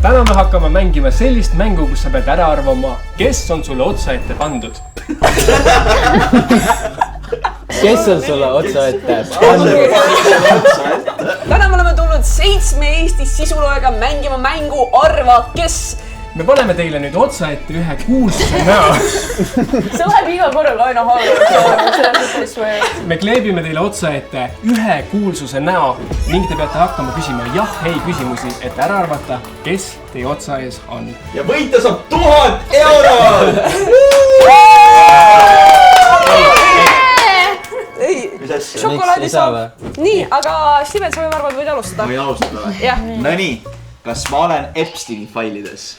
Täna me hakkame mängima sellist mängu, kus sa pead ära arvama, kes on sulle otsa ette pandud. Kes on sulle otsa ette pandud? Täna me oleme tulnud 7 Eesti sisuloojaga mängima mängu Arva kes. Me paneme teile nüüd otsa ette ühe kuulsuse näo. See läheb iga korraga aina halvemaks. Me kleebime teile otsa ette ühe kuulsuse näo ning te peate hakkama küsima jah-ei küsimusi, et ära arvata, kes teie otsa ees on. Ja võita saab 1000 eurot! Šokolaadisaab. Nii, aga Steven, sa arvad, võid alustada? Võin alustada või? Jah. No nii, kas ma olen Epsteini failides?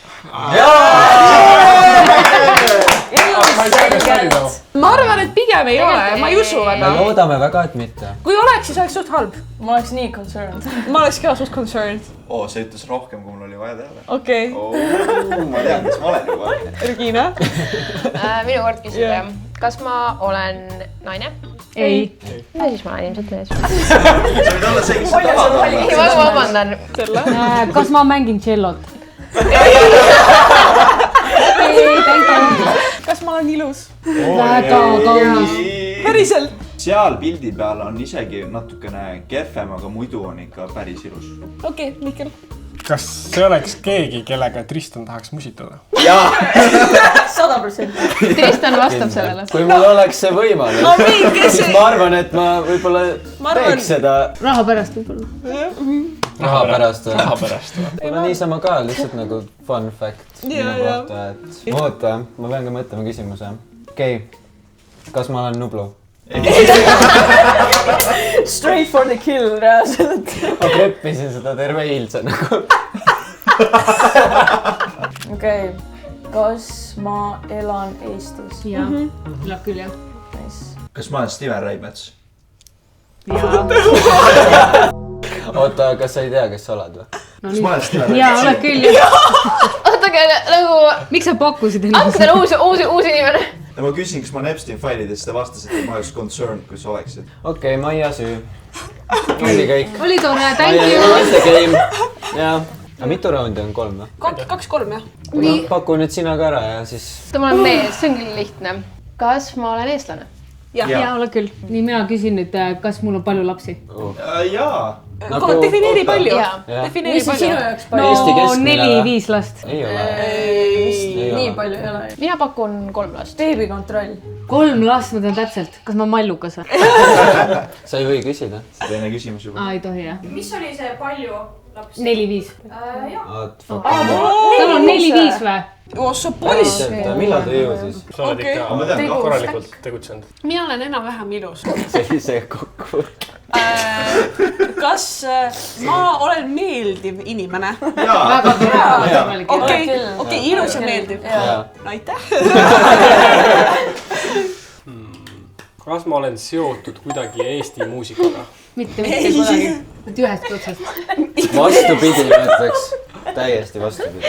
Ma arvan, et pigem ei ole, ma ei usu Me väga. loodame väga, et mitte. Kui oleks, siis oleks suht halb. Ma oleks nii concerned. Ma oleks ka suht concerned. See ütles rohkem, kui mul oli vaja teada. Okei. Ma tean, kes ma olen juba. Regina? Minu kord küsida. Kas ma olen naine? Ei. Ja siis ma olen ilmselt mees. Sa võid olla see, kes sa tahad. Ei, ma vabandan. Kas ma mängin tšellot? Kas ma olen ilus? Väga kaunis. Päriselt? Seal pildi peal on isegi natukene kehvem, aga muidu on ikka päris ilus. Okei, Mikkel. Kas see oleks keegi, kellega Tristan tahaks musitada? Jaa! 100%. Tristan vastab sellele. Kui mul oleks see võimalus, siis ma arvan, et ma võib-olla teeks seda Raha pärast võib-olla. raha pärast. Raha pärast. Võib-olla niisama ka, lihtsalt nagu fun fact minu kohta, et oota, ma pean ka mõtlema küsimuse. Okei, kas ma olen Nublu? Straight for the kill, reaalselt. Ma preppisin seda terve eilse nagu. Okei, kas ma elan Eestis? Jaa, tuleb küll jah. Kas ma olen Steven Raimets? Oota, kas sa ei tea, kes sa oled või? Kas ma olen Steven Jaa, Raimets? oled küll jah. Ootake, nagu... Miks sa pakkusid ennast? Hakkan uus inimene. Ja ma küsin, kas ma olen Epstein failides, te vastasite, et ma oleks concerned, kui sa oleksid. Okei, Maia süü. Oli kõik. Oli tore, thank Maia you. won the game. Jaa. Aga mitu raundi on? 3 või? 2-3 jah. No, paku nüüd sina ka ära ja siis... Ma olen mees, see on küll lihtne. Kas ma olen eestlane? Jaa, oled küll. Nii, mina küsin nüüd, kas mul on palju lapsi? Jaa. Defineeri palju. Mis see sinu jaoks palju? Eesti keskmine või? 4-5 last. Ei ole. Nii palju ei ole. Mina pakun 3 last. Beebikontroll. 3 last, ma tean täpselt. Kas ma mallukas või? Sa ei või küsida. Teine küsimus juba. Ei tohi jah. Mis oli see palju lapsi? 4-5. Tal Tal on 4-5 või? Sa poiss. Millal ta jõudis? Sa oled ikka Ma tean ka. korralikult tegutsenud. Mina olen enam-vähem ilus. Sellise kokku. Kas ma olen meeldiv inimene? Jaa. Okei, ilus ja meeldiv. Aitäh. Kas ma olen seotud kuidagi Eesti muusikaga? Mitte kuidagi. Ühest otsast. Vastupidi, ma ütleks. Täiesti vastupidi.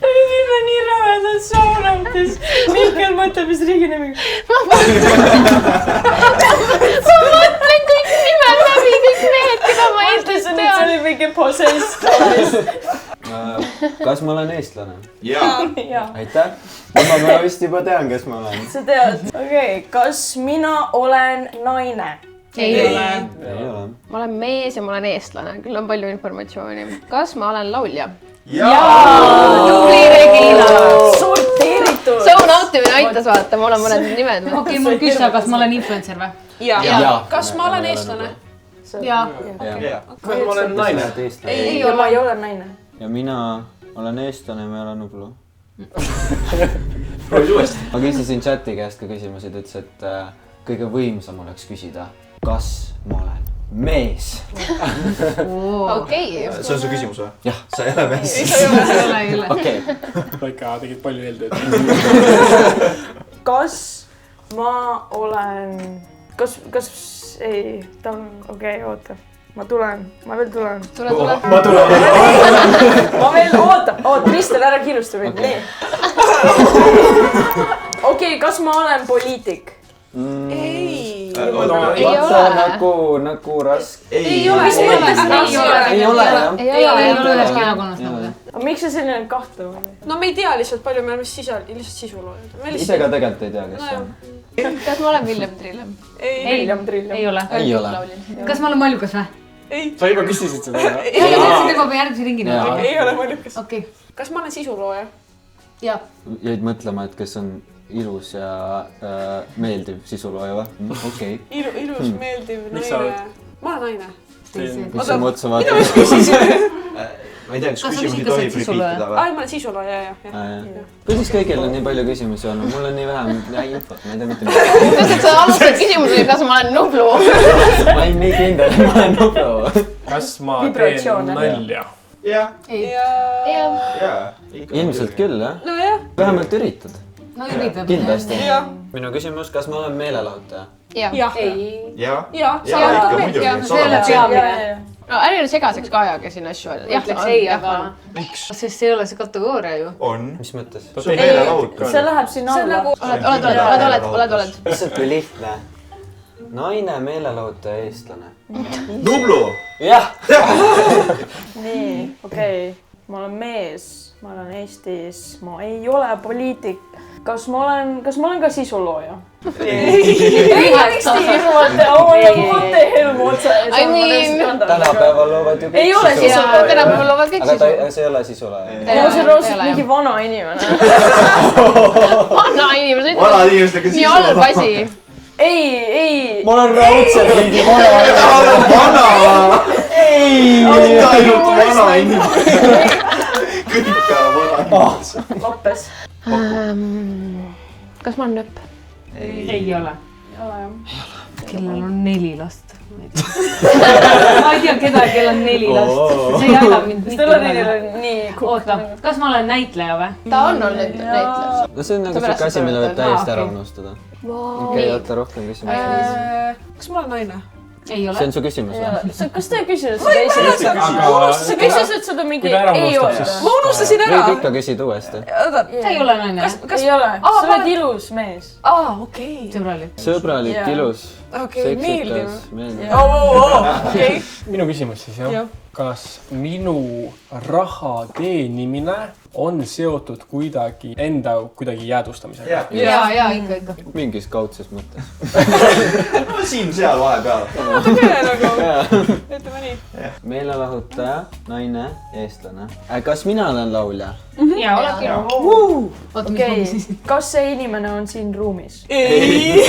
Siin on nii rõvedad soonautis. Mikkel mõtleb, mis riigi nimiga. Ma mõtlen kõik nimed läbi, kõik mehed, keda ma Eestis See tean. oli mingi possessed. Kas ma olen eestlane? Jaa. Aitäh. Ma vist juba tean, kes ma olen. Sa tead. Okei, kas mina olen naine? Ei ole. Ei ole. Ma olen mees ja ma olen eestlane, küll on palju informatsiooni. Kas ma olen laulja? Tubli Regina. Sorteeritud. See on nautimine aitas vaata, mul on mõned nimed. Okei, mul küsa, kas ma olen influencer või? Jaa. Kas ma olen eestlane? Jaa. Kas ma olen naine? Ei, ma ei ole naine. Ja mina olen eestlane ja ma ei ole Nublu. Proovid uuesti. Ma küsisin chati käest ka küsimusi, ta ütles, et kõige võimsam oleks küsida, kas ma olen mees. Okei. See on su küsimus või? Jah. Sa ei ole mees. Ei ole. Okei. Ikka tegid palju eeltööd. Kas ma olen... Kas... Ei, ta on... Okei, oota. Ma veel tulen. Tule. Ma tulen. Ma veel ootan. Tristan, ära kiirusta mind. Nii. Okei, kas ma olen poliitik? Ei. nagu raske. ei ole. Ei ole jah. Ei ole üheski erakonnast nagu. aga miks see selline kahtlane oli? no me ei tea lihtsalt palju me oleme lihtsalt sisuloojad. Ise ka tegelikult ei tea, kes see on. Kas ma olen Villem Trillem? William Trill. Ei ole. Ei ole. Kas ma olen Mallukas või? sa juba küsisid seda. Ei, see juba järgmise ringina. ei ole mõnukas. Okei. Kas ma olen sisulooja? Jah. Jäid mõtlema, et kes on ilus ja meeldiv sisulooja või? Okei. Ilus, meeldiv, Mis sa naine. oled? Ma olen naine. Mis sa mu otsa vaatad? ma ei tea, kas Kas sa küsimusi küsid, kas tohib sa oled sisulooja? repeatida või? ma olen sisulooja, jah. Kuidas kõigil on nii palju küsimusi olnud? Mul on nii vähe infot, ma ei tea mitte midagi. Kas sa alustad küsimusega, kas ma olen Nublu? Ma olen nii kindel, et ma olen Nublu. kas ma teen nalja? jah. Ilmselt küll, jah? nojah. Vähemalt üritad. No üritab. Kindlasti. Minu küsimus, kas ma olen meelelahutaja? Jah. jah. jah. ikka muidugi. See ei ole peamine. No ärge nüüd segaseks ka ajage siin asju. Ütleks ei, aga sest see ei ole see kategooria ju. on. Mis mõttes? see on meelelahutus. see läheb sinna alla. Oled. Lihtsalt kui lihtne. Naine, meelelahutaja, eestlane. Nublu! Jah! nii, okei. Ma olen mees, ma olen Eestis, ma ei ole poliitik. Kas ma olen ka sisulooja? Ei, miks te hirmute? What the hell, ma otsa. Tänapäeval loovad ju kõik Ei ole sisulooja. sisulooja. Tänapäeval loovad kõik Aga see ei ole sisulooja. ma olen raudselt mingi vana inimene. Anna inimesed. Vanad inimestega Nii halb asi. ei. Ma olen raudselt mingi vana. vana! mitte ainult vana inimene. kõik vana inimesed. Lappes. Kas ma olen nööp? Ei ole. Ei ole jah. Kellel on 4 last? Ma ei tea kedagi, kellel on 4 last. See ei aita mind mitte Stellanil midagi. on nii Oota, kas ma olen näitleja või? Ta on olnud näitlejas. No see on nagu siuke asi, mille võib täiesti ära unustada. Okei, oota rohkem küsimusi. kas ma olen naine? Ei ole. See on su küsimus või? Kas te küsisite seda esimest? Sa küsisid seda mingi ei ole. ma unustasin ära. Võid ikka küsida uuesti. See ei ole naine. Ei ole. Sa oled ilus mees. okei. Sõbralik. Sõbralik, ilus, Okei, seksikas, meeldiv. okei. minu küsimus siis jah. Kas minu raha teenimine on seotud kuidagi jäädvustamisega? Ja ikka. Mingis kaudses mõttes. no siin-seal vahepeal. ütleme nii. Meelelahutaja, naine, eestlane. Kas mina olen laulja? Ja oled küll. Oota, mis ma küsisin? Kas see inimene on siin ruumis? ei.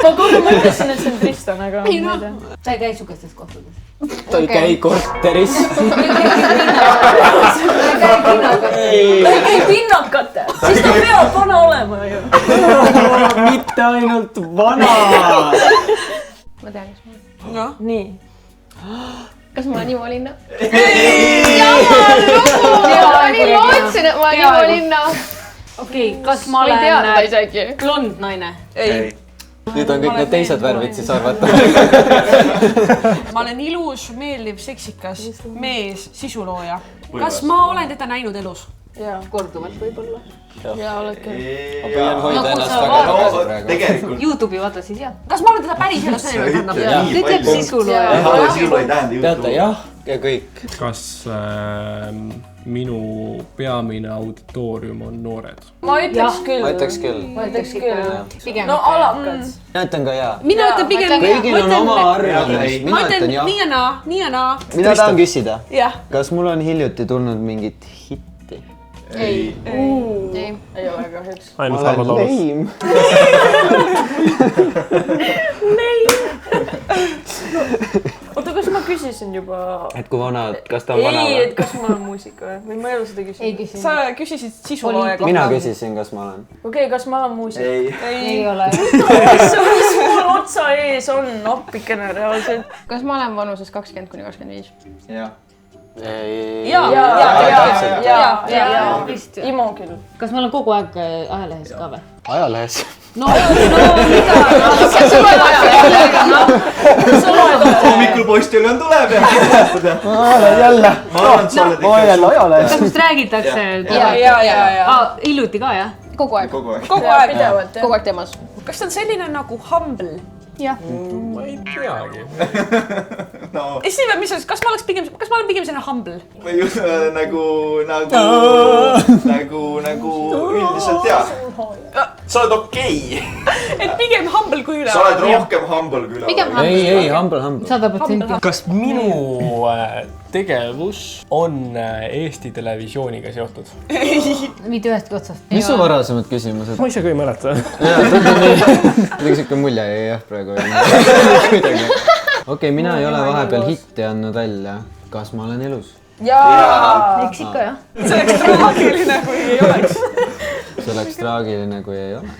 Ma korra mõtlesin, et see on Tristan, aga ma ei tea. Ta ei käi sugustes kohtades. Ta ei käi korteris. Ta ei käi pinnakatel. Siis ta peab vana olema ju. Mitte ainult vana. Ma tean, kes ma olen. noh. Nii. Kas ma olen Ivo Linna? Jamal lugu! Ma nii lootsin, et ma olen Ivo Linna. Okei, kas ma Ma ei teadnud olen isegi. blond naine? ei. Nüüd on kõik need teised värvid siis arvata. ma olen ilus, meeldiv, seksikas mees, sisulooja. kas ma olen teda näinud elus? Jaa. Korduvalt võib-olla. Jaa, oled küll. Püüan hoida No, ennast sa väga vaatad- tagasi praegu. tegelikult. Youtube'i vaata siis jah. kas ma olen teda päriselus näinud? Ütleb sisulooja. sisu ei tähenda Teate, jah ja kõik. kas minu peamine auditoorium on noored? Ma ütleks küll. Ma ütleks küll. Ma ütleks küll. Pigem. No alakad. Mina ütlen ka jaa. mina ütlen pigem. Kõigil on oma arvamus. ma Mina ütlen ütlen jah. nii ja naa. Mina tahan küsida. jah. Kas mul on hiljuti tulnud mingit hitti? ei. Ei. Ei ole kahjuks. ainult halvad laulud. Oota, kas ma küsisin juba? Et kui vana, kas ta on vana Ei, või? et kas ma olen muusika või ma ei ole seda küsinud. Ei küsinud. sa küsisid sisulooja kohta. Mina küsisin, kas ma olen. Okei, kas ma olen muusik? ei. Ei ole. Mis mul otsa ees on appikene reaalselt? Kas ma olen vanuses 20–25? jah. Jaa. Vist. Imo küll. Kas ma olen kogu aeg ajalehes ka või? Ajalehes. No mida? hommikul Postiljon tuleb ja jälle. ma arvan, et sa oled Ma olen ikka ajalehes. kas must räägitakse? ja. Hiljuti ka jah? Kogu aeg. kogu aeg. kogu aeg. Pidevalt, jah. Kogu aeg teemas. kas ta on selline nagu humble jah . ma ei teagi . no Steven , mis on , kas ma olen pigem selline humble ? või nagu üldiselt jaa . sa oled okei . et pigem humble kui üle . sa oled rohkem humble kui üle . Pigem ei , humble . 100%. kas minu tegevus on Eesti Televisiooniga seotud ? mitte ühestki otsast . mis su varasemad küsimused ? ma ise ka ei mäleta . kuidagi siuke mulje jäi jah praegu . kuidagi . okei , mina ei ole vahepeal hitti andnud välja . kas ma olen elus ? jaa . eks ikka jah . see oleks traagiline , kui ei oleks . see oleks traagiline , kui ei ole .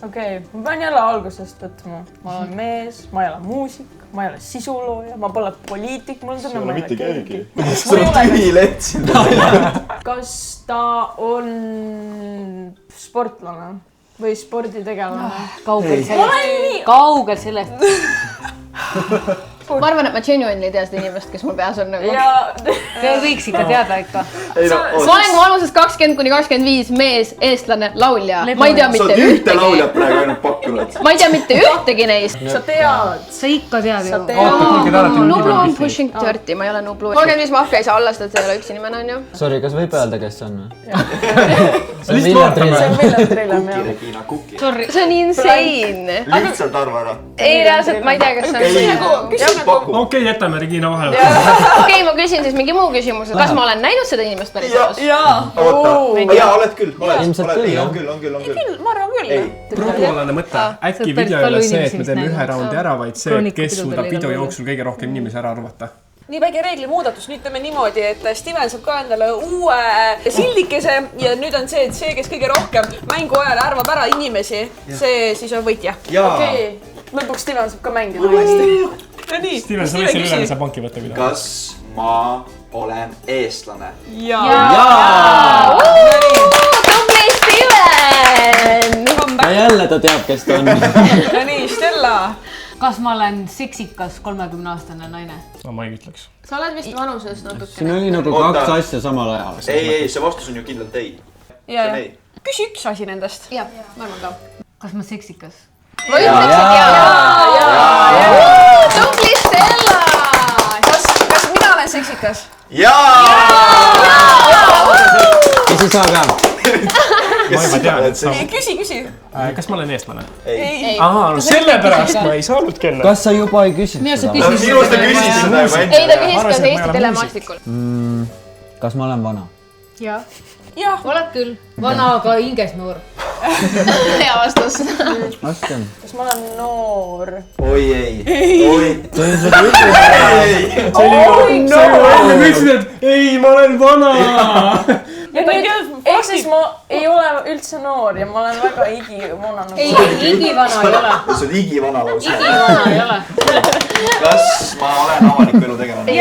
okei , ma pean jälle algusest võtma . ma olen mees , ma ei ole muusik , ma ei ole sisulooja , ma pole poliitik , mul on tunne , ma ei ole keegi . sul on tühi lett siin . kas ta on sportlane või sporditegelane ? kaugel sellest . kaugel sellest . ma arvan , et ma genuinely ei tea seda inimest , kes mul peas on nagu . ja Te võiks ikka teada ikka . ma olen vanuses 20–25 mees , eestlane , laulja . ma ei tea sa mitte oled ühte ühtegi . lauljat praegu ainult pakkunud . ma ei tea mitte ühtegi neist . sa tead . sa ikka tead sa ju . tead . Nublu on pushing dirty , ma ei ole Nublu . 35 maffia ei saa alla , sest ta ei ole üks inimene , onju . Sorry , kas võib öelda , kes see on ? see on Villem Trillem , jah . Regina Kuki . see on insane . lihtsalt arva ära . ei , reaalselt ma ei tea , kas see on . paku . okei , jätame Regina vahele . okei , ma küsin siis mingi muu küsimuse , kas ma olen näinud seda inimest päris elus ? oota , jaa , oled küll , Ilmselt küll, ei , jah. on küll . ma arvan küll . protokollane mõte , äkki Sa video ei päris ole palju see , et me inimesi teeme vist ühe näinud. raundi ära , vaid see , et Kroonika kes pidudel suudab ei video ole jooksul kõige rohkem inimesi ära arvata . nii väike reeglimuudatus , nüüd teeme niimoodi , et Steven saab ka endale uue sildikese ja nüüd on see , et see , kes kõige rohkem mängu ajal arvab ära inimesi , see siis on võitja . jaa , okei , lõpuks Steven saab ka mängida uuesti . no nii , Steven , sa võiksid üle , saab panki võtta midagi . kas ma olen eestlane ? tubli Steven . ja jälle ta teab , kes ta on . no nii , Stella . kas ma olen seksikas 30-aastane naine ? no ma ei ütleks . sa oled vist vanuses natuke . siin oli nagu Oota. kaks asja samal ajal . ei , see vastus on ju kindlalt ei . see on ei . küsi üks asi nendest . jah , ma arvan ka . kas ma seksikas ? ma ütleks , et jaa . tubli Stella . kas mina olen seksikas ? jaa . küsi sa ka . ma juba tean , et sa . küsi . kas ma olen eestlane ? ei . aa , no sellepärast ma ei saanudki enne . kas sa juba ei küsinud Minu arust sa seda ? küsid- minu arust ta küsis seda juba enne . ei , ta küsis , Ma arvasin, kas et ma ei Eesti ole telemaastikul . kas ma olen vana ? jah . jah , oled küll . vana , aga hinges noor . hea vastus . vastan . kas ma olen noor ? oi ei , oi . ma ütlesin , et ei , ma olen vana . ja nüüd , ehk siis ma ei ole üldse noor ja ma olen väga igivana ei nagu ., igivana ei ole . sa oled igivana lausa . igivana ei ole . kas ma olen avaliku elu tegelane ?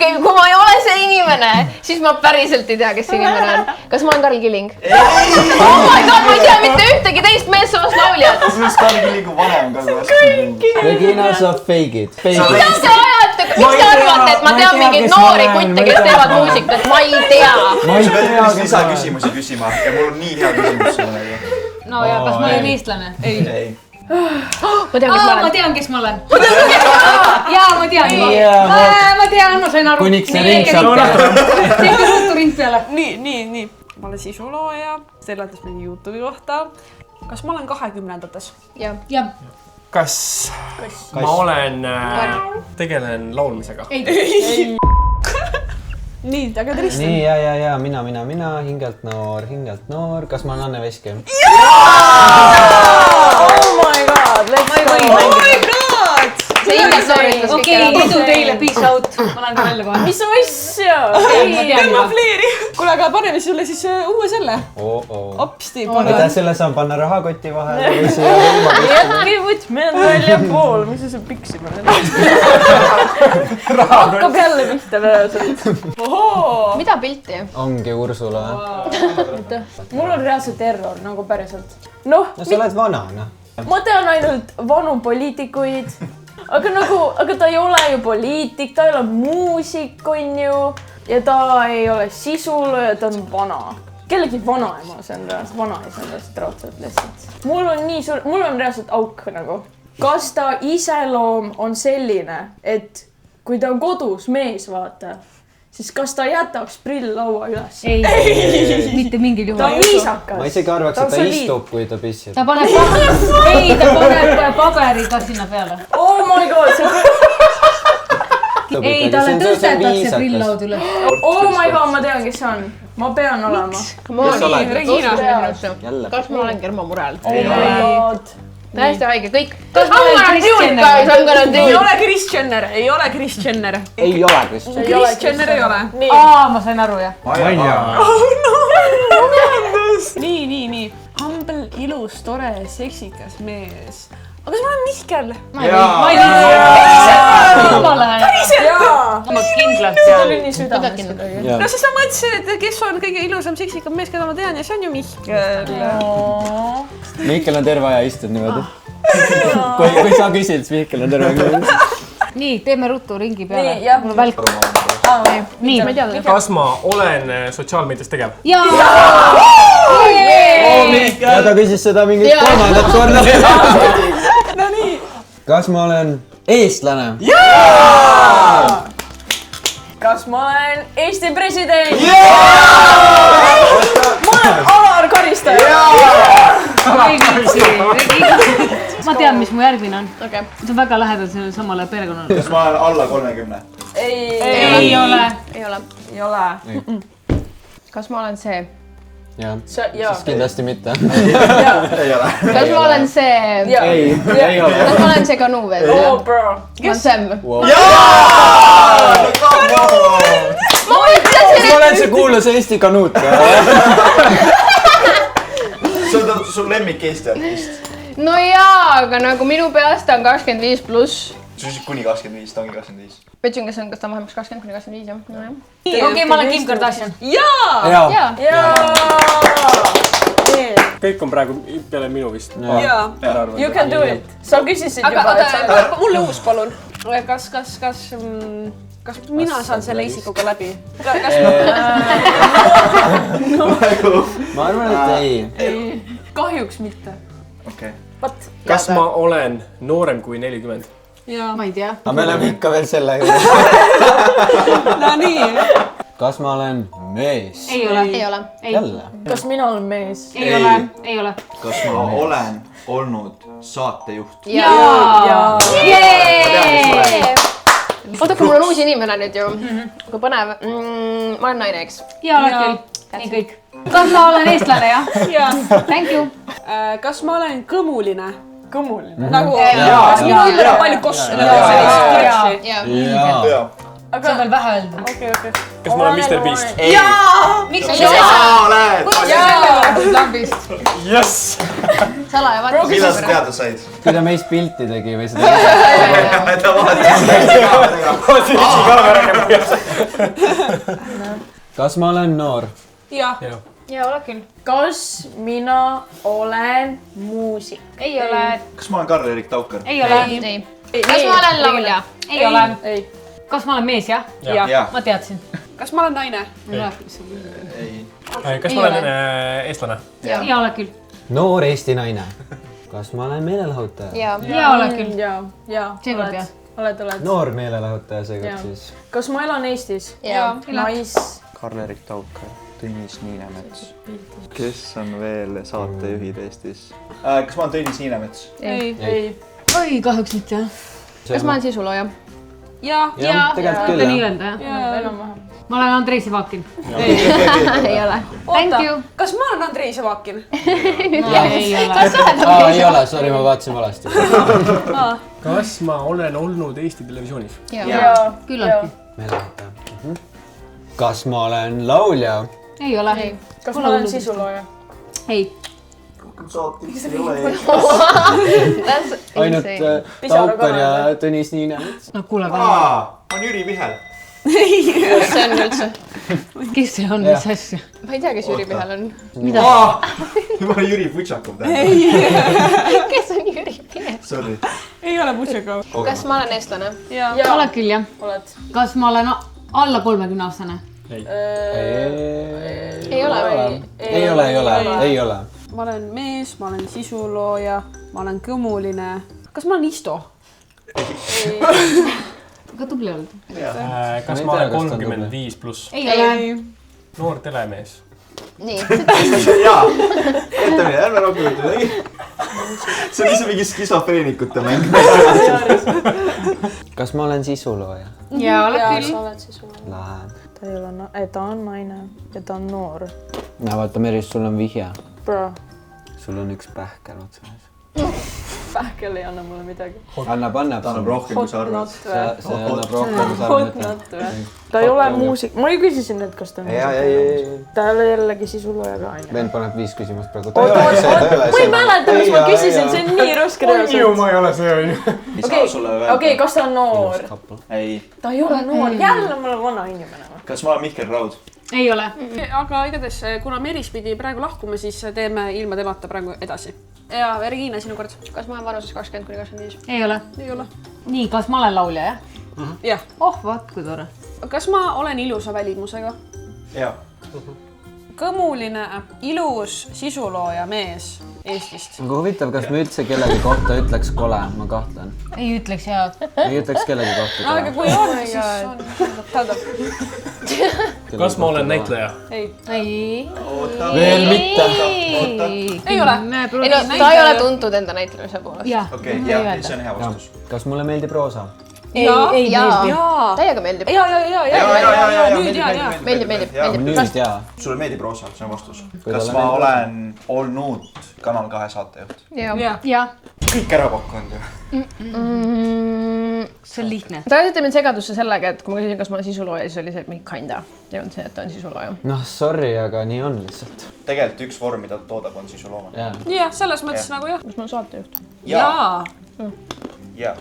okei , kui ma ei ole see inimene , siis ma päriselt ei tea , kes see inimene on . kas ma olen Karl Killing ? oh my god , ma ei tea mitte ühtegi teist meessoost lauljat . kusjuures Karl Killingu vanem ka . Regina , sa fake it . mida te ajate , miks te arvate , et ma tean mingeid noori kutte , kes teevad muusikat , ma ei tea . ma ei sa pead tea , kes sa lisaküsimusi küsima ja mul on nii hea küsimus sulle . no ja kas ma olen eestlane ? ei . ei . ma tean , kes ma ma olen . tean , kes ma olen . jaa , ma tean . Jaa, ma tean , ma sain aru . kuniks see ring saab teha . tehke ruttu ring peale . nii . ma olen sisulooja , seletas mingi Youtube'i kohta . kas ma olen 20-ndates ? jah , jah . kas ma olen , tegelen laulmisega ? nii , aga Tristan . nii , ja mina , hingelt noor , kas ma olen Anne Veski ? oh my god , let's go . see Ingrid Noor ütles kõik okei , ära . edu teile , peace out . ma lähen ka välja kohe . mis asja ? ma tean juba . Fleeri . kuule , aga paneme sulle siis uue selle . hopsti , aitäh , selle saan panna rahakoti vahele või siia hõlma . jätke võtme väljapool , mis sa seal piksima nüüd ? hakkab jälle pihta reaalselt . mida pilti ? ongi Ursula . mul on reaalselt terror nagu päriselt . noh , no sa oled vana , noh . ma tean ainult vanu poliitikuid , aga ta ei ole ju poliitik , ta ei ole muusik , onju . ja ta ei ole sisulooja , ta on vana . kellegi vanaema, see on reaalselt, vanaisa on reaalselt raudselt lihtsalt. mul on reaalselt auk nagu. Kas ta iseloom on selline, et kui ta on kodus mees, vaata, siis kas ta jätaks prill laua üles? Ei, mitte mingil juhul. Ta on viisakas. ma isegi arvaks, et ta istub, kui ta pissib. Ta paneb paberiga sinna peale. Oh my god, see Ei, talle tõstetakse prillaud üles. Oh my god, ma tean, kes see on. Ma pean olema. Regina. Jälle. Kas ma olen kermamurel? Oh my god. Täiesti haige, kõik. Kas ma olen Kris Jenner? ei ole Kris Jenner, ei ole Kris Jenner. Ei ole Kris. Kris Jenner ei ole. Ma sain aru, jah. Nii. Humble, ilus, tore, seksikas mees. Aga kas ma olen Mihkel? Ma ei Ma kindlalt See oli nii südames kuidagi. No siis ma mõtlesin, et kes on kõige ilusam seksikam mees, keda ma tean ja see on ju Mihkel. Mihkel on terve aja istunud niimoodi. Kui sa küsid, siis Mihkel on terve aja. Nii, teeme ruttu ringi peale. Nii, jah. Mul on välk. Nii. Kas ma olen sotsiaalmeedias tegev? Jaa! Ja ta küsis seda mingit kolmandat korda. No nii. Kas ma olen eestlane? Kas ma olen Eesti president? Ma olen Alar Karistaja. Ma tean, mis mu järgmine on. See on väga lähedal sellele samale perekonnale. Kas ma olen alla 30? Ei ole. Ei ole. Kas ma olen see? Jah, Jaa. siis kindlasti mitte. Ei ole. Kas ma olen see? Ei ole. Kas ma olen see kanu veel? Oh bro. Ma olen Sam. Ma olen see kuulus Eesti kanuut. See on su lemmik Eesti artist. No jaa, aga nagu minu peast on 25 pluss. Siis kuni 25, ta ongi 25. Petsin, kas ta on vähemaks 20 kuni 25, jah? Okei, ma olen Kim Kardashian. Jaa! Kõik on praegu peale minu vist. Jaa. You can do it. Sa küsisid Aga juba, et sa oota, mulle uus palun. Kas mina saan selle isikuga läbi? Ma arvan, et ei. kahjuks mitte. Okei. Kas ma olen noorem kui 40? Ma ei tea. Aga me oleme ikka veel selle juures. No nii. Kas ma olen mees? Ei ole. Jälle? Kas mina olen mees? Ei ole. Kas ma olen olnud saatejuht? Jaa! Oota, kui mul on uus inimene nüüd ju. Kui põnev. Ma olen naine, eks? Jaa, oled küll. Nii kõik. Kas ma olen eestlane, jah? Jaa. Thank you. Kas ma olen kõmuline? Kõmuline. Nagu, kas minu ümber on palju kosse? Jaa. Jaa. See on veel vähe öelda. Okei. Kas ma olen Mr. Beast? Miks Ei sa ole. kuidas sa selle lambist? Yes! Salaja vaata. Millal sa teada said? Kui ta meist pilti tegi või seda? Ta vaatas. Kas ma olen noor? Jaa. Jaa, ole küll. Kas mina olen muusik? Ei ole. Kas ma olen Karl-Erik Taukar? Ei ole. Ei. Kas ma olen laulja? Ei ole. Ei. Kas ma olen mees, jah? Jaa. Ma teadsin. Kas ma olen naine? Ei. Kas ma olen eestlane? Jaa, oled küll. Noor Eesti naine. Kas ma olen meelelahutaja? Jaa. Jaa, oled küll. Jaa. Seekord jah. Oled. Noor meelelahutaja seekord Jaa. siis. Kas ma elan Eestis? Jaa. Karl-Erik Taukar, Tõnis Niinemets. Kes on veel saatejuhid Eestis? Kas ma olen Tõnis Niinemets? Ei. Oi, kahjuks mitte. Kas ma olen sisulooja? Jaa. Jah, tegelikult küll nii jah. öelda, jah. Enam-vähem. Ma olen Andrei Sivakin. Ei ole. Thank you. Kas ma olen Andrei Sivakin? Ei ole. Kas sa oled Ei ole, sorry, ma vaatasin valesti. Kas ma olen olnud Eesti Televisioonis? Jaa. Küllaltki. Meelelahutaja. Kas ma olen laulja? Ei ole. Kas ma olen sisulooja? Ei. Ainult Taukar ja Tõnis Niinemets. No kuule, Ma olen Jüri Vihel. Kus see on üldse? kes see on, mis asja? Ma ei tea, kes Jüri Pihal on. Mida? Ma olen Jüri Vutšakov tähendab. Kes on Jüri Pihal? Sorry. Ei ole Butšakov. Kas ma olen eestlane? Jaa. Oled küll, jah. Oled. Kas ma olen alla 30-aastane? ei ole või? Ei ole. Ma olen mees, ma olen sisulooja, ma olen kõmuline. Kas ma olen Isto? Väga tubli olnud. Kas ma olen 35 pluss? Ei ole. Noor telemees. Nii. jaa, ütleme, ärme rohkem ütleme. See on lihtsalt mingi skisofreenikute mäng. Kas ma olen sisulooja? Ja oled küll. Sa oled sisulooja. Lähen. ta ei ole, ta on naine ja ta on noor. No vaata, Meris, sul on vihje. Bro, Sul on üks pähkel otsas. pähkel ei anna mulle midagi. Annab. Ta annab rohkem, kui sa arvad. See annab rohkem, kui sa Hot mõtled. nut või? Ta ei ole muusik, ma ju küsisin, et kas ta on muusik. Ta ei ole jällegi sisulooja ka, on ju. Vend paneb 5 küsimust praegu. Ma ei mäleta, mis ma küsisin, see on nii raske reaalselt. ma ei ole see, on ju. Ei saa sulle öelda. Okei, kas ta on noor? Ei. Ta ei ole noor, jälle ma olen vana inimene. Kas ma olen Mihkel Raud? Ei ole. Aga igatahes, kuna Meris pidi praegu lahkuma, siis teeme ilma temata praegu edasi. Ja Regina, sinu kord. Kas ma olen vanuses 20–25? Ei ole. Ei ole. Nii, kas ma olen laulja, jah? Jah. Oh, vaat kui tore. Kas ma olen ilusa välimusega? Jaa. Kõmuline, ilus, sisulooja mees Eestist. Aga huvitav, kas me üldse kellegi kohta ütleks kole, ma kahtlen. Ei ütleks head. Ei ütleks kellegi kohta No, aga kole. kui on, siis on. Tähendab. Kas ma olen näitleja? Ei. Ei. Veel mitte. Ei ole. Ei no, ta ei ole tuntud enda näitlemise poolest. Jah. Okei, jah, see on hea vastus. Kas mulle meeldib roosa? Ei meeldi. Jaa. Täiega meeldib. Ja, nüüd ja. Meeldib. Nüüd jaa. Sulle meeldib roosa, see on vastus. Kui Kas talle ma meeldib olen olnud Kanal 2 saatejuht? Jah. Kõik ära pakkunud ju. See on lihtne. Ta ajasid mind segadusse sellega, et kui ma küsisin, kas ma olen sisulooja, siis oli see mingi kinda. Ei olnud see, et ta on sisulooja. Noh, sorry, aga nii on lihtsalt. Tegelikult üks vorm, mida ta toodab, on sisulooma. Jaa. Jah, selles mõttes nagu jah. Kas ma olen saatejuht? Jaa. Jaa.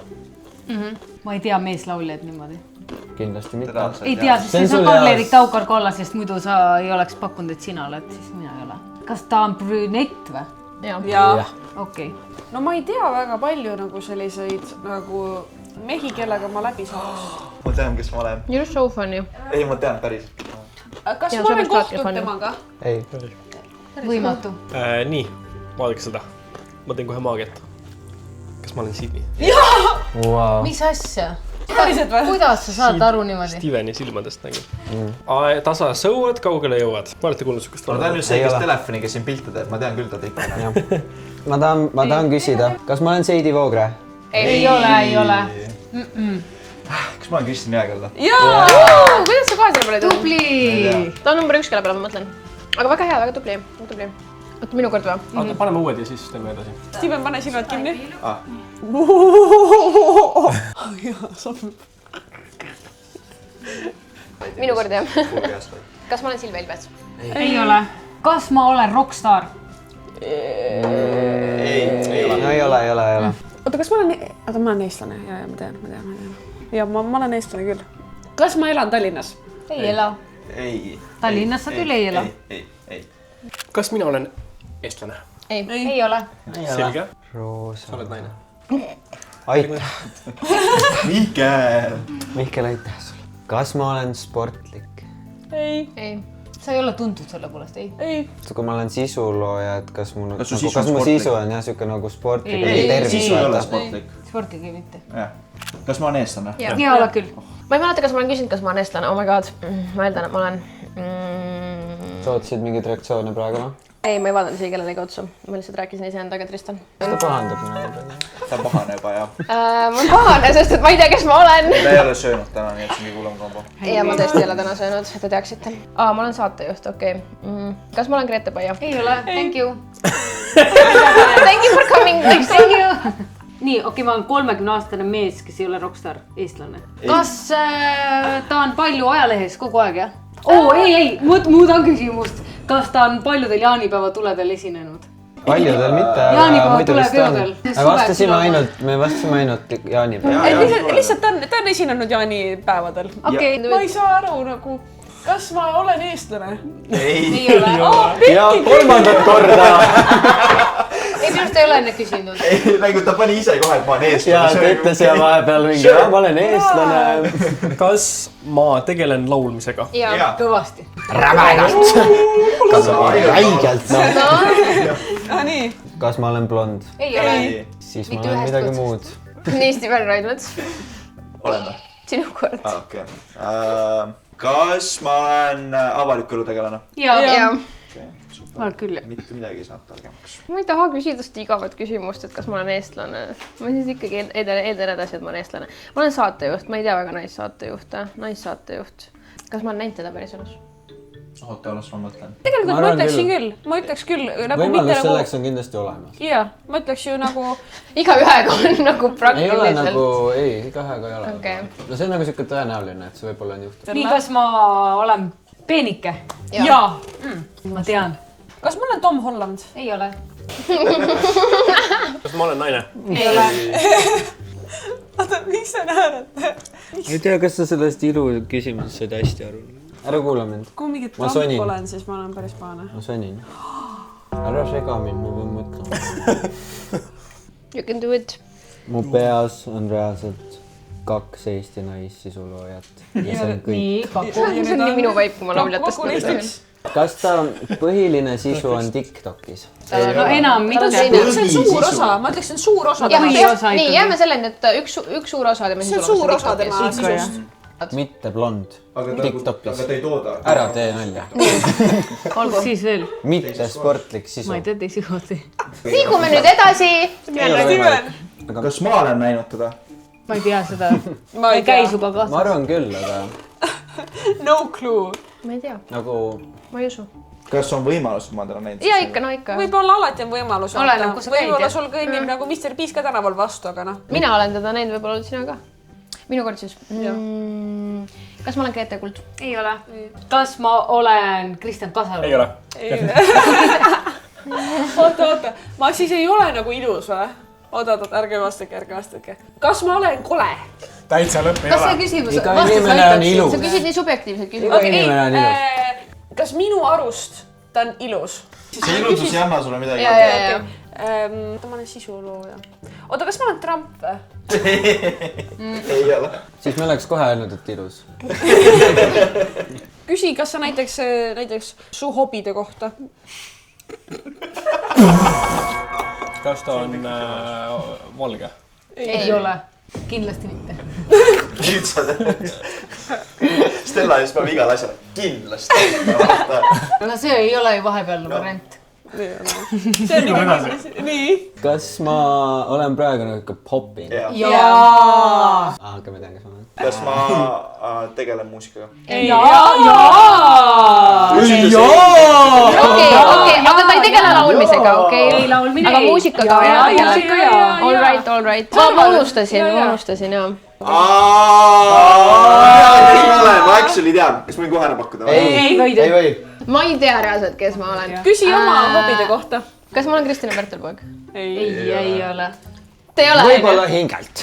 Ma ei tea meeslauljaid niimoodi. Kindlasti mitte. Ei tea, sest See on see on sul Karl-Erik hea. Taukar Kollas, sest muidu sa ei oleks pakkunud, et sina oled, siis mina ei ole. Kas ta on brünett või? Jaa. Okei. No ma ei tea väga palju nagu selliseid nagu mehi, kellega ma läbi saaks. Ma tean, kes ma olen. You're so funny. Ei, ma tean päris. Kas Jaa, ma sa olen peaks alati kohtunud funny. temaga? Ei. Võimatu. Nii, vaadake seda. Ma teen kohe maagiat. Kas ma olen Sidney? Wow. Mis asja? Päriselt või? Kuidas sa saad aru niimoodi? Steveni silmadest nägin. Tasa sõuad, kaugele jõuad. Ma olete kuulnud sukust Ta on nüüd see, kes telefoniga siin pilte teeb. Ma tean küll ta teeb. Ma tahan küsida, kas ma olen Seidi Voogre? Ei ole. Kas ma olen Kristjan Jäägelda? Jaa! Kuidas sa kaasa pole tulnud? Tubli! Ta on number 1, kelle peale ma mõtlen. Aga väga hea, väga tubli. Oota, minu kord või? Oota, paneme uued ja siis teeme edasi. Steven, pane silmad kinni. Minu kord jah. Kas ma olen Silvia Ilvets? Ei ole. Kas ma olen rockstar? Ei ole. Ei ole. Oota, kas ma olen... Oota, ma olen eestlane. Ja, ma tean. Ja ma olen eestlane küll. Kas ma elan Tallinnas? Ei ela. Ei. Tallinnas sa küll ei ela. Ei. Kas mina olen eestlane? Ei ole. Selge. Roosa. Sa oled naine. Aitäh. Mihkel. Aitäh sulle. Kas ma olen sportlik? Ei. Sa ei ole tuntud selle poolest, ei? Kui ma olen sisulooja, et kas mu Kas su sisu on kas mu sportlik? sisu on jah siuke nagu sportlik? Sisu ei ole sportlik. Sportlige mitte. Kas ma olen eestlane? Jaa, ole küll. Ma ei mäleta, kas ma olen küsinud, kas ma olen eestlane. Oh my god. Ma eeldan, et ma olen. Sa ootasid mingeid reaktsioone praegu, noh? Ei, ma ei vaadanud isegi kellelegi otsa. Ma lihtsalt rääkisin iseendaga, Tristan. Kas ta pahandab minuga praegu? Ta on pahane juba, jah. Ma olen pahane, sest et ma ei tea, kes ma olen. Ta ei ole söönud täna, nii et see on kõige hullem kombo. Ja ma tõesti ei ole täna söönud, et te teaksite. Ma olen saatejuht, okei. Kas ma olen Grete Paia? Ei ole. Thank you. Thank you for coming. Thank you. Nii, okei, ma olen 30-aastane mees, kes ei ole rockstar, eestlane. Kas ta on palju ajalehes kogu aeg, jah? Ei, muudan küsimust. Kas ta on paljudel jaanipäevatuledel esinenud? Paljudel mitte, aga Jaanipäeva muidu vist on. tulepeodel. Me vastasime ainult jaanipäeva. Lihtsalt ta on esinenud jaanipäevadel. Okei. Ma ei saa aru nagu... kas ma olen eestlane? ei ole. Ja kolmandat korda. Ei, sinust ei ole enne küsinud. ei, nagu ta pani ise kohe, et ma olen eestlane. Ja ta ütles ja vahepeal mingi, ma olen eestlane. Kas ma tegelen laulmisega? Jaa. Kõvasti. Rämedalt. Räigelt, Nii. Kas ma olen blond? Ei ole. Siis ma olen midagi muud. Nii, Steven Raidmets. Olen või? Sinu kord. Okei. Kas ma olen avaliku elu tegelane? Jaa. Ma olen küll. Mitte midagi ei saanud targemaks. Ma ei taha küsida seda igavat küsimust, et kas ma olen eestlane. Ma siis ikkagi eeldan edasi, et ma olen eestlane. Ma olen saatejuht, ma ei tea väga naissaatejuht. Kas ma olen näinud teda päris elus? Oota, las ma mõtlen. Tegelikult ma ütleks küll. Võimalus selleks on kindlasti olemas. Jaa, ma ütleks ju nagu... Igaühega on nagu ei ole nagu, igaühega ei ole. Okay. No see on nagu siuke tõenäoline, et see võib-olla on juhtunud. Nii, kas ma olen peenike? Jaa. Ma tean. Kas ma olen Tom Holland? Ei ole. Kas ma olen naine? Ei ole. Oota, miks sa naerate? Ei tea, kas sa sellest ilu küsimusest said hästi aru? Ära kuula mind. Kui mingit Trump olen, siis ma olen päris paane. Ma sonin. Ära sega mind, ma pean mõtlema. You can do it. Mu peas on reaalselt 2 Eesti naissisuloojat. Ja see on kõik. Nii, paku. See on nii minu vaip, kui ma lauljatast mõtlen. Kas ta põhiline sisu on TikTokis? No enam mitte. See on suur osa, ma ütleks, see on suur osa. Nii, jääme selleni, et üks suur osa tema sisuloost. See on suur osa tema sisust. Mitte blond. TikTokis. Aga ta ei tooda. Ära tee nalja. Olgu. Siis veel. Mitte sportlik sisu. Ma ei tea teisi kohti. Liigume nüüd edasi. Kas ma olen näinud teda? Ma ei tea seda. Ma ei käi suga kahtlas. Ma arvan küll, aga... No clue. Ma ei tea. Nagu... Ma ei usu. Kas on võimalus, et ma teda näinud? Ja ikka, no ikka. Võib-olla alati on võimalus. Oleneb, kus sa käid. Võib-olla sul kõnnib nagu Mr. Piiska tänaval vastu, aga noh. Mina olen teda näinud, võib-olla oled sina ka. Minu kord siis. Kas ma olen Grete Kuld? Ei ole. Kas ma olen Kristjan Kasalu? Ei ole. Oota. Ma siis ei ole nagu ilus või? Oota, ärge vastake. Kas ma olen kole? Täitsa lõpp ei Kas see ole. küsimus Iga inimene on ilus. Sa küsid nii subjektiivselt küsimus. Iga inimene on ilus. Kas minu arust ta on ilus? See ilusus ei anna sulle midagi. Ma olen sisulooja. Oota, kas ma olen Trump või? Ei ole. Siis me oleks kohe öelnud, et ilus. Küsi, kas sa näiteks su hobide kohta? Kas ta on valge? Ei ole. Kindlasti mitte. Nüüd sa teed. Stella just peab igal asjal. Kindlasti. No see ei ole ju vahepealne variant. Nii. Kas ma olen praegu nagu ikka popin? Jaa. Aga ma tean, kas ma olen. Kas ma tegelen muusikaga? Jaa. Okei, aga ta ei tegele laulmisega, okei? Ei, laulmine ei. Aga muusikaga All right. Ma unustasin, jah. Ma actually tean. Kas võin kohe ära pakkuda? Ei või. Ma ei tea reaalselt, kes ma olen. Küsi oma hobide kohta. Kas ma olen Kristina Pertelpoeg? Ei ole. Te ei ole? Võib-olla hingelt.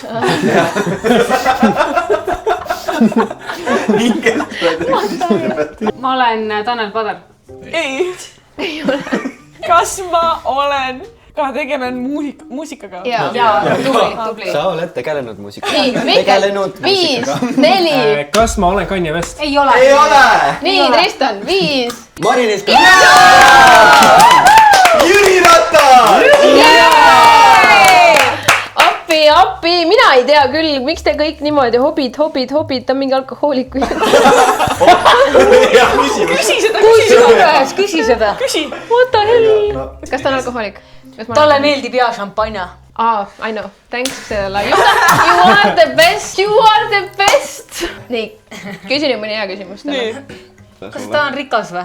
Ma olen Tanel Padar. Ei ole. Kas ma olen ka tegelen muusikaga? Jaa, tubli. Sa oled tegelenud muusikaga. Nii, Mikkel, 5, 4. Kas ma olen Kanye West? Ei ole. Ei ole! Nii, Tristan, 5. Marinis ka. Jüri Ratas! Appi, mina ei tea küll, miks te kõik niimoodi hobid, ta on mingi alkohoolik. Küsi seda. What the hell? Kas ta on alkohoolik? Talle meeldib ja šampanja. I know. Thanks sellele. You are the best. Nii, küsi nüüd mõni hea küsimus. Kas ta on rikas või?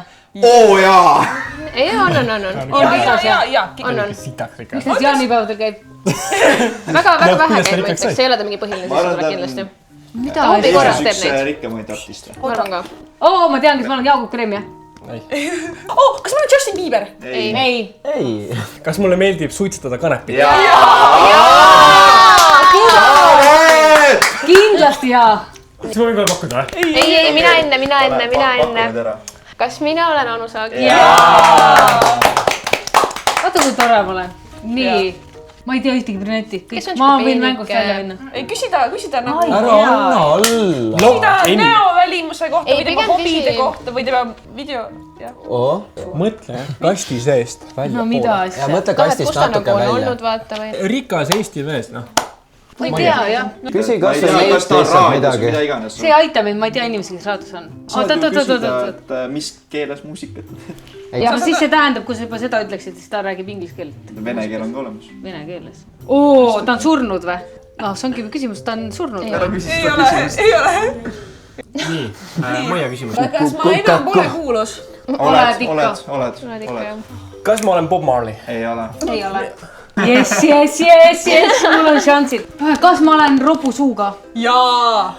Oo jaa! Ei, on. On rikas ja? On. Sitaks rikas. Mis nüüd jaanipäevadel käib? Väga vähe käib, ma ütleks, ei ole ta mingi põhiline sisutulek kindlasti. Mida? Hoobi korras teeb üks neid. rikkamaid artiste. Ma arvan ka. Ma tean, kes ma olen Jaagup Kremja. Kas ma olen Justin Bieber? Ei. Kas mulle meeldib suitsetada kanepit? Kindlasti jaa. kas ma võin kohe pakkuda? ei, mina enne. Kas mina olen Anu Saag? Vaata, kui tore ma olen. Nii. Ma ei tea ühtegi brünetti. Ma võin mängust välja minna. Ei, küsida nagu... Ära anna alla. Küsida näovälimuse kohta või tema hobide kohta või tema video. Mõtle kasti seest välja no mida ja asja? mõtle kastist natuke välja. Rikas Eesti mees, noh. Ma ei tea, jah. Küsi, kas on lihtsalt midagi. See aitab mind, ma ei tea inimesi, kes raadios on. Saad ju küsida, et mis keeles muusikat. Ja siis see tähendab, kui sa juba seda ütleksid, siis ta räägib inglise keelt. Vene keel on ka olemas. Vene keeles. Oo, ta on surnud või? See ongi küsimus, ta on surnud või? Ei ole. Nii, Maia küsimus. Kas ma enam pole kuulus? Oled. Kas ma olen Bob Marley? Ei ole. Ei ole. Yes, mul on šansid. Kas ma olen robusuuga? Jaa,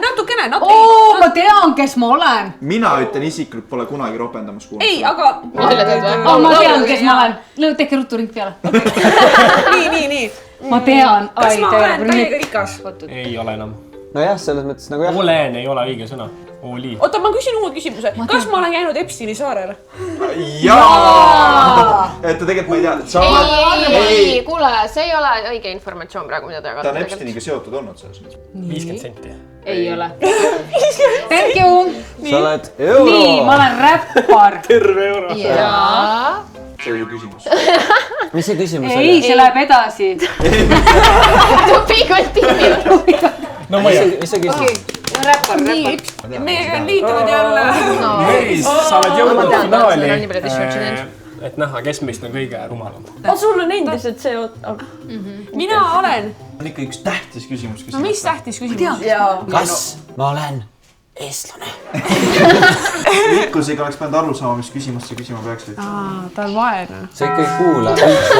natukene. Ma tean, kes ma olen. Mina ütlen isiklikult pole kunagi ropendamas kuulnud. Ei, aga... Ma tean, kes ma olen. Tehke ruttu ring peale. Nii. Ma tean. Kas ma olen täiega rikas? Ei ole enam. Nojah, selles mõttes nagu jah. Olen ei ole õige sõna. Oli. Oota, ma küsin uue küsimuse. Kas ma olen käinud Epsteini saarel? Jaa! Et tegelikult ma ei tea. Ei, kuule, see ei ole õige informatsioon praegu, mida te jagate. Ta on Epsteiniga seotud olnud selles mõttes. 50 senti. Ei ole. Thank you. Sa oled euro. Nii, ma olen räppar. Terve euro. Jaa. See oli küsimus. Mis see küsimus oli? Ei, see läheb edasi. No ma ei tea. Mis see küsimus? Räppar. Meiega on liitunud jälle. Meris, sa oled jõudnud finaali, et näha, kes meist on kõige rumalam. Sul on endiselt see Mina olen. On ikka üks tähtis küsimus. No mis tähtis küsimus? Kas ma olen eestlane? Mikkusega oleks pidanud aru saama, mis küsimust sa küsima peaksid. Ta on vaene. Sa ikka ei kuula üldse.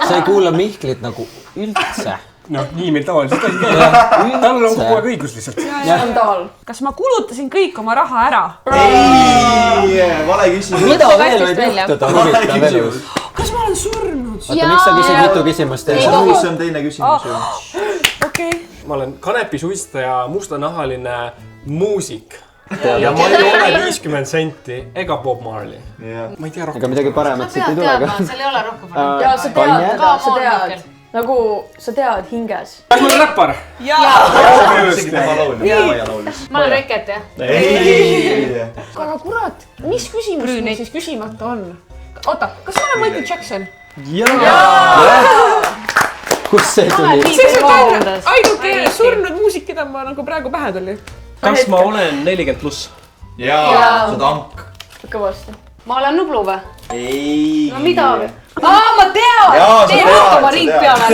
Sa ei kuula Mihklit nagu üldse. Noh, nii meil tavaliselt ei käi. Tal on kogu aeg õigus lihtsalt. Kas ma kulutasin kõik oma raha ära? Ei, vale küsimus. Mida veel võib juhtuda huvitav elus? Kas ma olen surnud? Oota, miks sa küsid mitu küsimust? See on teine küsimus ju. Okei. Ma olen kanepisuistaja, mustanahaline muusik. Ja ma ei ole 50 senti ega Bob Marley. Ma ei tea rohkem. Ega midagi paremat siit ei tule ka. Seal ei ole rohkem parem. Ja sa tead. Nagu sa tead hinges. Kas ma olen räppar? Jaa. Ma olen Reket, jah? Ei. Aga kurat, mis küsimus mul siis küsimata on? Oota, kas ma olen Michael Jackson? Kus see tuli? See on ainuke surnud muusik, keda ma nagu praegu pähe tuli. Kas ma olen 40+? Jaa, sa tank. Kõvasti. Ma olen Nublu või? Ei. No mida? Ma tean! Tee hakkama ring peale.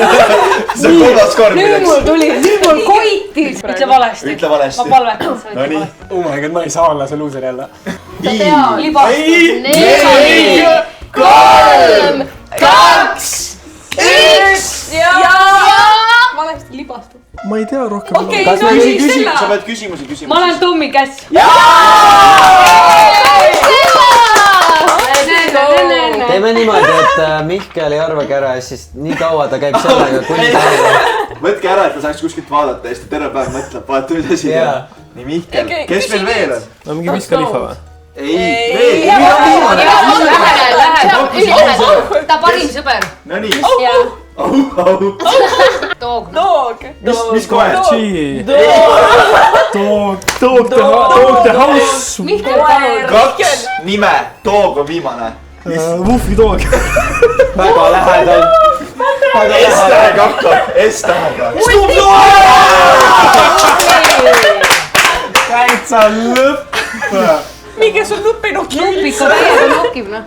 See on kolmas kord Nüüd mul tuli, nüüd mul koitis. Ütle valesti. Ma palvetan. No nii. Oh my god, ma ei saa olla see luuser jälle. Sa tead, libastu. 4, 3, 2, 1. Ma olen libastu. Ma ei tea rohkem. Okei, Kas no me siis Stella. Sa pead küsimusi küsima. Ma olen Tommi Käss. Teeme niimoodi, et Mihkel ei arvagi ära ja siis nii kaua ta käib sellega kuni päeva. Võtke ära, et ta saaks kuskilt vaadata ja siis ta terve päev mõtleb, vaata mida siin Jaa. on. Nii Mihkel, kes veel veel on? No mingi Wiz Khalifa või? Ei, Ta parim sõber. no nii. Doog. Mis koer? Dog the house. Mihkel, palun. 2 nime, Doog on viimane. Woofi dog. Väga lähedal. S-tähega hakkab, S-tähega. Täitsa lõpp. Mingi sul nuppi nokib. Nupika täiega nokib, noh.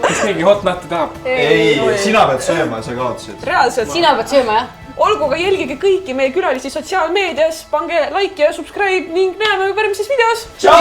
Kas keegi hot natti tahab? Ei, sina pead sööma ja sa kaotasid. Reaalselt. Sina pead sööma, jah? Olgu ka jälgige kõiki meie külalisi sotsiaalmeedias, pange like ja subscribe ning näeme järgmises videos. Tšau!